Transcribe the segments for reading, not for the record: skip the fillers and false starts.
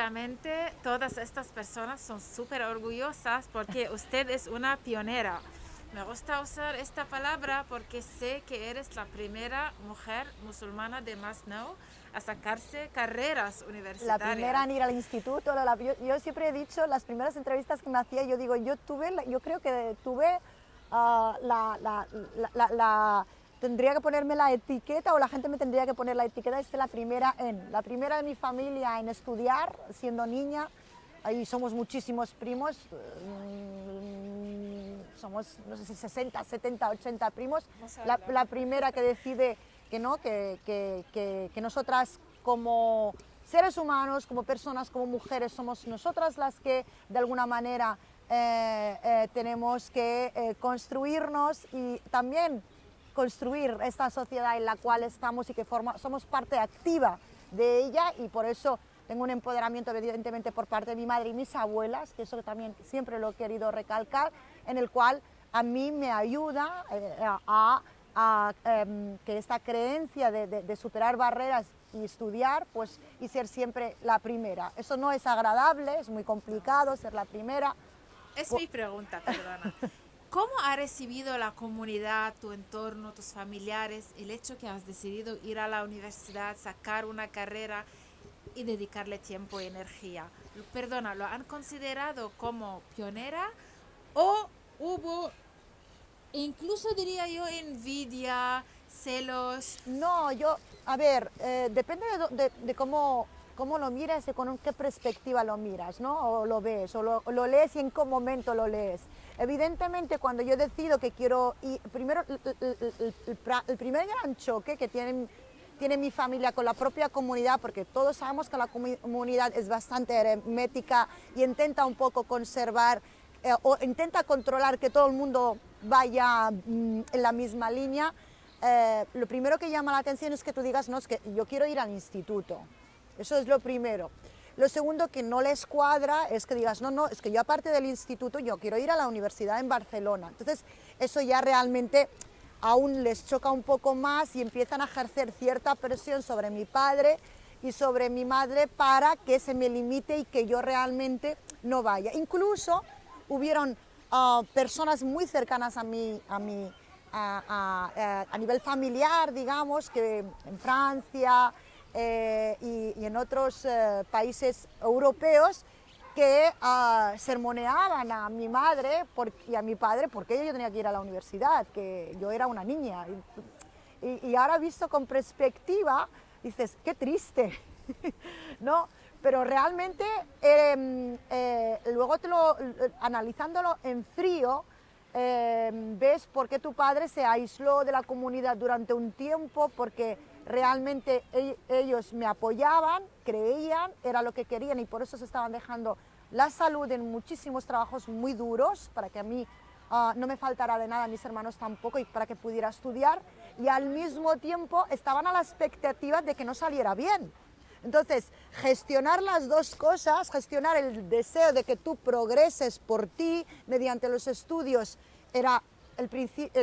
seguramente todas estas personas son súper orgullosas porque usted es una pionera. Me gusta usar esta palabra porque sé que eres la primera mujer musulmana de Masnou a sacarse carreras La primera universitarias. en ir al instituto, yo siempre he dicho, las primeras entrevistas que me hacía, yo digo, yo creo que tuve ah, tendría que ponerme la etiqueta, o la gente me tendría que poner la etiqueta de ser la primera de mi familia en estudiar, siendo niña. Ahí somos muchísimos primos, somos, no sé si 60, 70, 80 primos. La primera que decide que no, que nosotras como seres humanos, como personas, como mujeres, somos nosotras las que de alguna manera tenemos que construirnos y también construir esta sociedad en la cual estamos y que somos parte activa de ella, y por eso tengo un empoderamiento evidentemente por parte de mi madre y mis abuelas, que eso también siempre lo he querido recalcar, en el cual a mí me ayuda que esta creencia de superar barreras y estudiar, pues, y ser siempre la primera. Eso no es agradable, es muy complicado ser la primera. Es mi pregunta, perdona. ¿Cómo ha recibido la comunidad, tu entorno, tus familiares, el hecho que has decidido ir a la universidad, sacar una carrera y dedicarle tiempo y energía? Perdona, ¿lo han considerado como pionera o hubo, incluso diría yo, envidia, celos? No, a ver, depende de cómo lo miras y con qué perspectiva lo miras, ¿no? O lo ves, o lo lees y en qué momento lo lees. Evidentemente, cuando yo decido que quiero ir, primero, el primer gran choque que tiene mi familia con la propia comunidad, porque todos sabemos que la comunidad es bastante hermética y intenta un poco conservar o intenta controlar que todo el mundo vaya en la misma línea. Lo primero que llama la atención es que tú digas, no, es que yo quiero ir al instituto. Eso es lo primero. Lo segundo que no les cuadra es que digas, no, es que yo aparte del instituto, yo quiero ir a la universidad en Barcelona. Entonces, eso ya realmente aún les choca un poco más y empiezan a ejercer cierta presión sobre mi padre y sobre mi madre para que se me limite y que yo realmente no vaya. Incluso hubieron personas muy cercanas a nivel familiar, digamos, que en Francia y en otros países europeos, que sermoneaban a mi madre y a mi padre porque yo tenía que ir a la universidad, que yo era una niña. Y ahora visto con perspectiva, dices, qué triste, ¿no? Pero realmente, luego analizándolo en frío, ves por qué tu padre se aisló de la comunidad durante un tiempo, porque realmente ellos me apoyaban, creían, era lo que querían, y por eso se estaban dejando la salud en muchísimos trabajos muy duros para que a mí no me faltara de nada, a mis hermanos tampoco, y para que pudiera estudiar, y al mismo tiempo estaban a la expectativa de que no saliera bien. Entonces, gestionar las dos cosas, gestionar el deseo de que tú progreses por ti mediante los estudios, era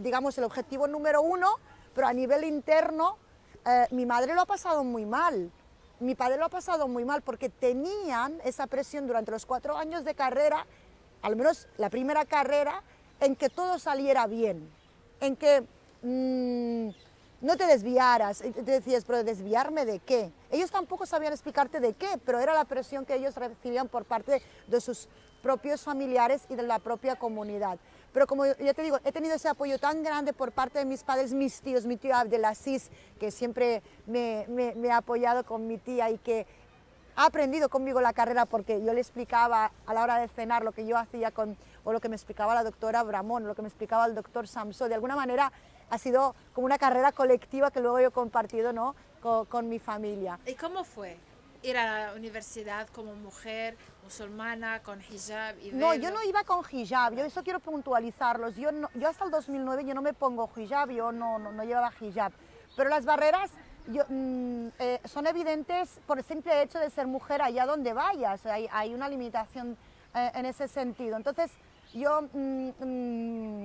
digamos, el objetivo número uno, pero a nivel interno, mi madre lo ha pasado muy mal. Mi padre lo ha pasado muy mal porque tenían esa presión durante los 4 años de carrera, al menos la primera carrera, en que todo saliera bien, en que no te desviaras. Y te decías, pero ¿desviarme de qué? Ellos tampoco sabían explicarte de qué, pero era la presión que ellos recibían por parte de sus propios familiares y de la propia comunidad. Pero como ya te digo, he tenido ese apoyo tan grande por parte de mis padres, mis tíos, mi tío Abdelaziz, que siempre me ha apoyado con mi tía y que ha aprendido conmigo la carrera, porque yo le explicaba a la hora de cenar lo que yo hacía o lo que me explicaba la doctora Bramón, lo que me explicaba el doctor Samso. De alguna manera ha sido como una carrera colectiva que luego yo he compartido, ¿no?, con mi familia. ¿Y cómo fue ir a la universidad como mujer musulmana con hijab y velo? No, yo no iba con hijab, yo eso quiero puntualizarlos. Yo hasta el 2009 yo no me pongo hijab, yo no llevaba hijab. Pero las barreras son evidentes por el simple hecho de ser mujer allá donde vayas. Hay una limitación en ese sentido. Entonces, yo,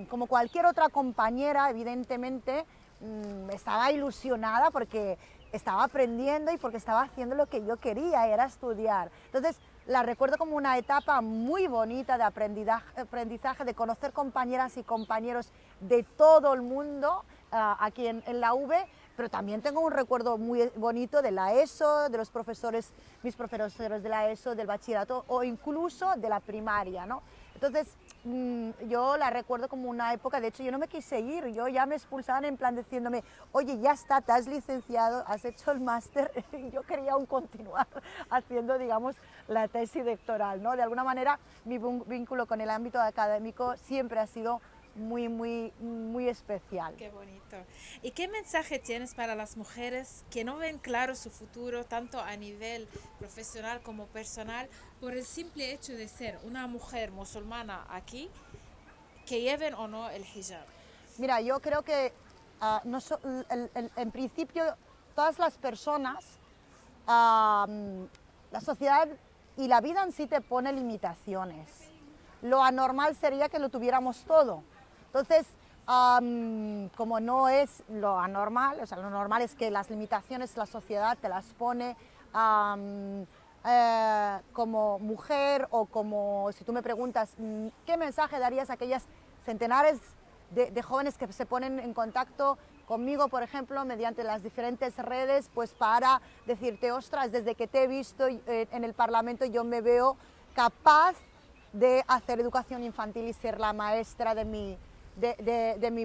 como cualquier otra compañera, evidentemente, estaba ilusionada porque estaba aprendiendo y porque estaba haciendo lo que yo quería, era estudiar. Entonces, la recuerdo como una etapa muy bonita de aprendizaje, de conocer compañeras y compañeros de todo el mundo aquí en la UB, pero también tengo un recuerdo muy bonito de la ESO, de los profesores, mis profesores de la ESO, del bachillerato o incluso de la primaria, ¿no? Entonces, yo la recuerdo como una época, de hecho yo no me quise ir, yo ya me expulsaban en plan diciéndome, oye, ya está, te has licenciado, has hecho el máster, y yo quería aún continuar haciendo, digamos, la tesis doctoral, ¿no? De alguna manera, mi vínculo con el ámbito académico siempre ha sido muy especial. Qué bonito. ¿Y qué mensaje tienes para las mujeres que no ven claro su futuro, tanto a nivel profesional como personal, por el simple hecho de ser una mujer musulmana aquí, que lleven o no el hijab? Mira, yo creo que en principio todas las personas, la sociedad y la vida en sí te pone limitaciones. Lo anormal sería que lo tuviéramos todo. Entonces, como no es lo anormal, o sea, lo normal es que las limitaciones la sociedad te las pone como mujer, o como, si tú me preguntas, ¿qué mensaje darías a aquellas centenares de jóvenes que se ponen en contacto conmigo, por ejemplo, mediante las diferentes redes, pues para decirte, ostras, desde que te he visto en el Parlamento yo me veo capaz de hacer educación infantil y ser la maestra de mi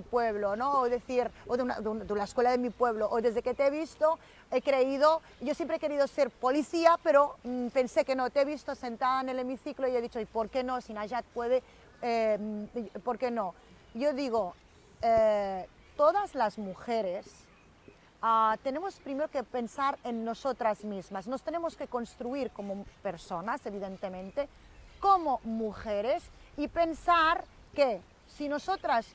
pueblo, ¿no? O decir, o de la escuela de mi pueblo, o desde que te he visto he creído, yo siempre he querido ser policía, pero pensé que no, te he visto sentada en el hemiciclo y he dicho, ¿y por qué no? Si Najat puede, ¿por qué no? Yo digo, todas las mujeres tenemos primero que pensar en nosotras mismas, nos tenemos que construir como personas, evidentemente, como mujeres, y pensar que si nosotras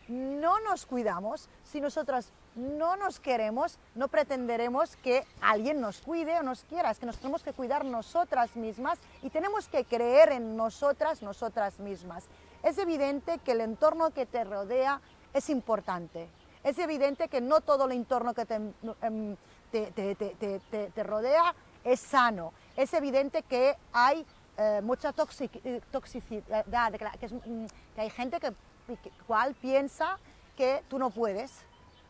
no nos cuidamos, si nosotras no nos queremos, no pretenderemos que alguien nos cuide o nos quiera, es que nos tenemos que cuidar nosotras mismas y tenemos que creer en nosotras mismas. Es evidente que el entorno que te rodea es importante, es evidente que no todo el entorno que te rodea es sano, es evidente que hay mucha toxicidad, que hay gente que igual piensa que tú no puedes,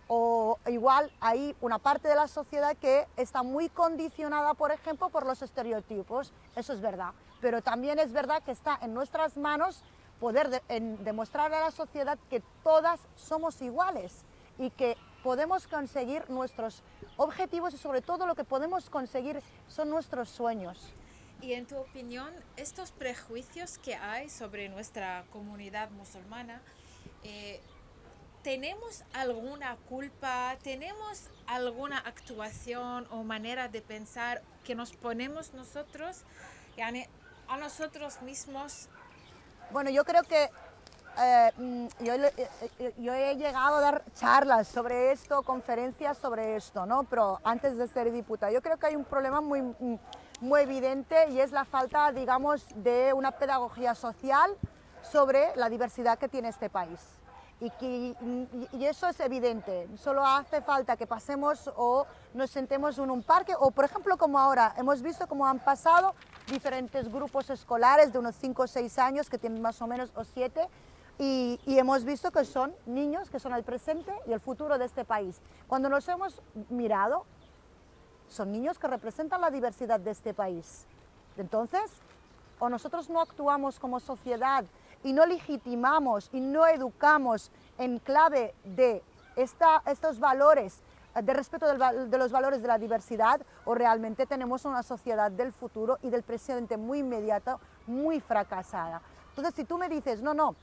o igual hay una parte de la sociedad que está muy condicionada, por ejemplo, por los estereotipos, eso es verdad, pero también es verdad que está en nuestras manos poder demostrar a la sociedad que todas somos iguales y que podemos conseguir nuestros objetivos, y sobre todo lo que podemos conseguir son nuestros sueños. Y en tu opinión, estos prejuicios que hay sobre nuestra comunidad musulmana, ¿tenemos alguna culpa? ¿Tenemos alguna actuación o manera de pensar que nos ponemos nosotros, yani, a nosotros mismos? Bueno, yo creo que yo he llegado a dar charlas sobre esto, conferencias sobre esto, ¿no? Pero antes de ser diputada, yo creo que hay un problema muy evidente, y es la falta, digamos, de una pedagogía social sobre la diversidad que tiene este país. Y eso es evidente, solo hace falta que pasemos o nos sentemos en un parque, o por ejemplo como ahora, hemos visto cómo han pasado diferentes grupos escolares de unos 5 o 6 años, que tienen más o menos, o 7, y hemos visto que son niños que son el presente y el futuro de este país. Cuando nos hemos mirado, son niños que representan la diversidad de este país. Entonces, o nosotros no actuamos como sociedad y no legitimamos y no educamos en clave de estos valores, de respeto de los valores de la diversidad, o realmente tenemos una sociedad del futuro y del presente muy inmediato, muy fracasada. Entonces, si tú me dices, no,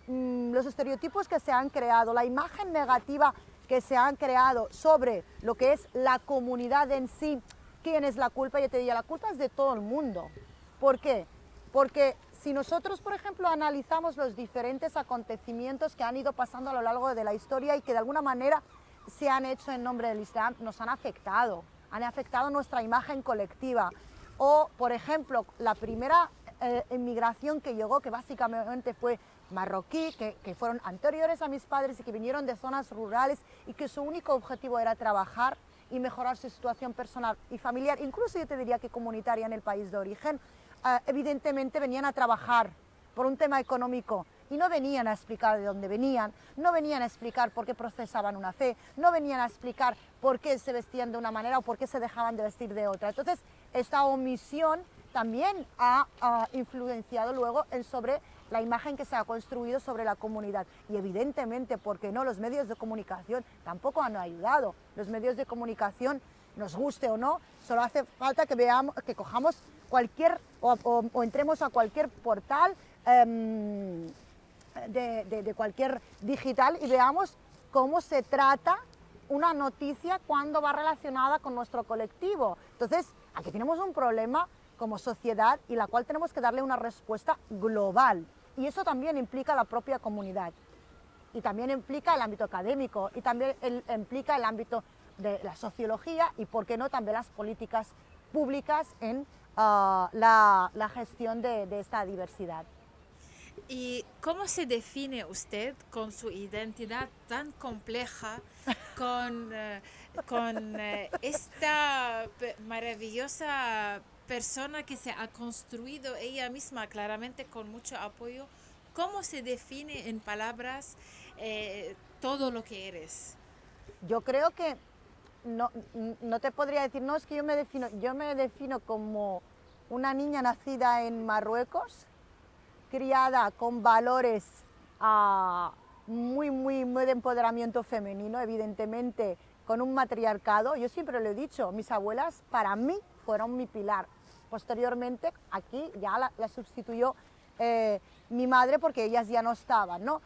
los estereotipos que se han creado, la imagen negativa que se han creado sobre lo que es la comunidad en sí, ¿quién es la culpa? Yo te diría, la culpa es de todo el mundo. ¿Por qué? Porque si nosotros, por ejemplo, analizamos los diferentes acontecimientos que han ido pasando a lo largo de la historia y que de alguna manera se han hecho en nombre del Islam, nos han afectado nuestra imagen colectiva. O, por ejemplo, la primera inmigración que llegó, que básicamente fue marroquí, que fueron anteriores a mis padres y que vinieron de zonas rurales y que su único objetivo era trabajar y mejorar su situación personal y familiar, incluso yo te diría que comunitaria en el país de origen, evidentemente venían a trabajar por un tema económico y no venían a explicar de dónde venían, no venían a explicar por qué procesaban una fe, no venían a explicar por qué se vestían de una manera o por qué se dejaban de vestir de otra. Entonces, esta omisión también ha influenciado luego sobre la imagen que se ha construido sobre la comunidad. Y evidentemente, ¿por qué no? Los medios de comunicación tampoco han ayudado. Los medios de comunicación, nos guste o no, solo hace falta que veamos, que cojamos cualquier o entremos a cualquier portal de cualquier digital y veamos cómo se trata una noticia cuando va relacionada con nuestro colectivo. Entonces, aquí tenemos un problema como sociedad y la cual tenemos que darle una respuesta global. Y eso también implica la propia comunidad. Y también implica el ámbito académico, y también implica el ámbito de la sociología y, por qué no, también las políticas públicas en la gestión de esta diversidad. ¿Y cómo se define usted con su identidad tan compleja, con esta maravillosa persona que se ha construido ella misma claramente con mucho apoyo? ¿Cómo se define en palabras todo lo que eres? Yo creo que no te podría decir, no, es que yo me defino como una niña nacida en Marruecos, criada con valores muy de empoderamiento femenino, evidentemente con un matriarcado. Yo siempre lo he dicho, mis abuelas para mí fueron mi pilar. Posteriormente aquí ya la sustituyó mi madre porque ellas ya no estaban, ¿no?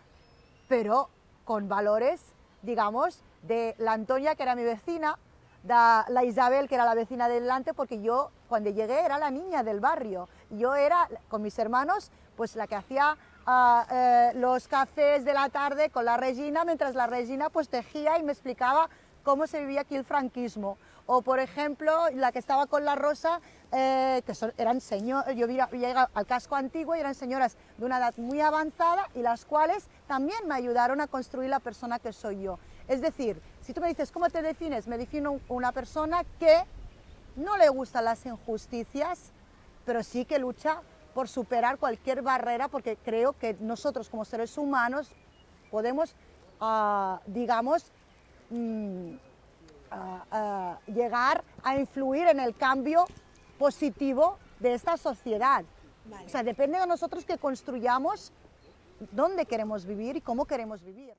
Pero con valores, digamos, de la Antonia, que era mi vecina, de la Isabel, que era la vecina de delante, porque yo cuando llegué era la niña del barrio. Yo era, con mis hermanos, pues la que hacía los cafés de la tarde con la Regina, mientras la Regina pues tejía y me explicaba cómo se vivía aquí el franquismo. O, por ejemplo, la que estaba con la Rosa, eran señoras, yo llegué al casco antiguo y eran señoras de una edad muy avanzada y las cuales también me ayudaron a construir la persona que soy yo. Es decir, si tú me dices, ¿cómo te defines? Me defino una persona que no le gustan las injusticias, pero sí que lucha por superar cualquier barrera, porque creo que nosotros como seres humanos podemos, digamos, llegar a influir en el cambio positivo de esta sociedad. Vale. O sea, depende de nosotros que construyamos dónde queremos vivir y cómo queremos vivir.